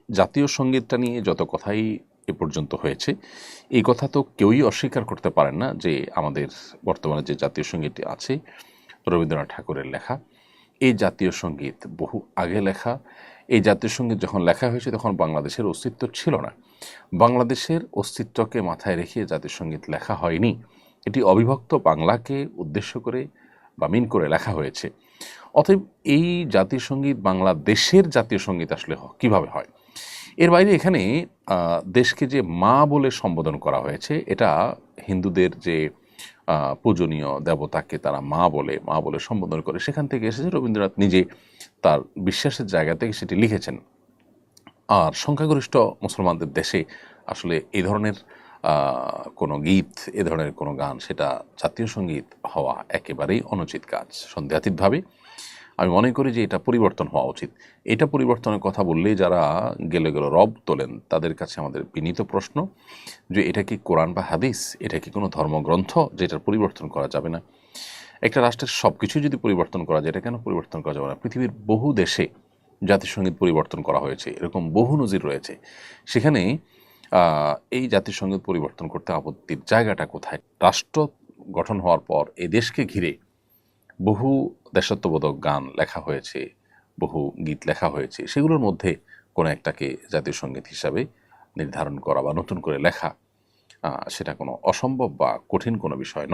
জাতীয় সঙ্গীতটা নিয়ে যত কথাই এ পর্যন্ত হয়েছে, এই কথা তো কেউই অস্বীকার করতে পারেন না যে আমাদের বর্তমানে যে জাতীয় সঙ্গীতটি আছে রবীন্দ্রনাথ ঠাকুরের লেখা। এই জাতীয় সঙ্গীত বহু আগে লেখা। এই জাতীয় সঙ্গীত যখন লেখা হয়েছে তখন বাংলাদেশের অস্তিত্ব ছিল না। বাংলাদেশের অস্তিত্বকে মাথায় রেখে জাতীয় সঙ্গীত লেখা হয়নি, এটি অবিভক্ত বাংলাকে উদ্দেশ্য করে বা মিন করে লেখা হয়েছে। অতএব এই জাতীয় সঙ্গীত বাংলাদেশের জাতীয় সঙ্গীত আসলে কিভাবে হয়? এর বাইরে এখানে দেশকে যে মা বলে সম্বোধন করা হয়েছে, এটা হিন্দুদের যে পূজনীয় দেবতাকে তারা মা বলে সম্বোধন করে, সেখান থেকে এসেছে। রবীন্দ্রনাথ নিজে তার বিশ্বাসের জায়গা থেকে সেটি লিখেছেন। আর সংখ্যাগরিষ্ঠ মুসলমানদের দেশে আসলে এই ধরনের কোনো গীত, এ ধরনের কোনো গান, সেটা জাতীয় সঙ্গীত হওয়া একেবারেই অনুচিত কাজ। সন্দেহাতীতভাবে আমি মনে করি যে এটা পরিবর্তন হওয়া উচিত। এটা পরিবর্তনের কথা বললেই যারা গেলে রব তোলেন, তাদের কাছে আমাদের বিনীত প্রশ্ন যে এটা কি কোরআন বা হাদিস? এটা কি কোনো ধর্মগ্রন্থ যেটার পরিবর্তন করা যাবে না? একটা রাষ্ট্রের সব কিছুই যদি পরিবর্তন করা যায়, এটা কেন পরিবর্তন করা যাবে না? পৃথিবীর বহু দেশে জাতিসংগীত পরিবর্তন করা হয়েছে, এরকম বহু নজির রয়েছে। সেখানে এই জাতিসংগীত পরিবর্তন করতে আপত্তির জায়গাটা কোথায়? রাষ্ট্র গঠন হওয়ার পর এই দেশকে ঘিরে বহু দেশাত্মবোধক গান লেখা হয়েছে, বহু গীত লেখা হয়েছে। সেগুলোর মধ্যে কোনো একটাকে জাতীয় সঙ্গীত হিসাবে নির্ধারণ করা বা নতুন করে লেখা, সেটা কোনো অসম্ভব বা কঠিন কোনো বিষয় নয়।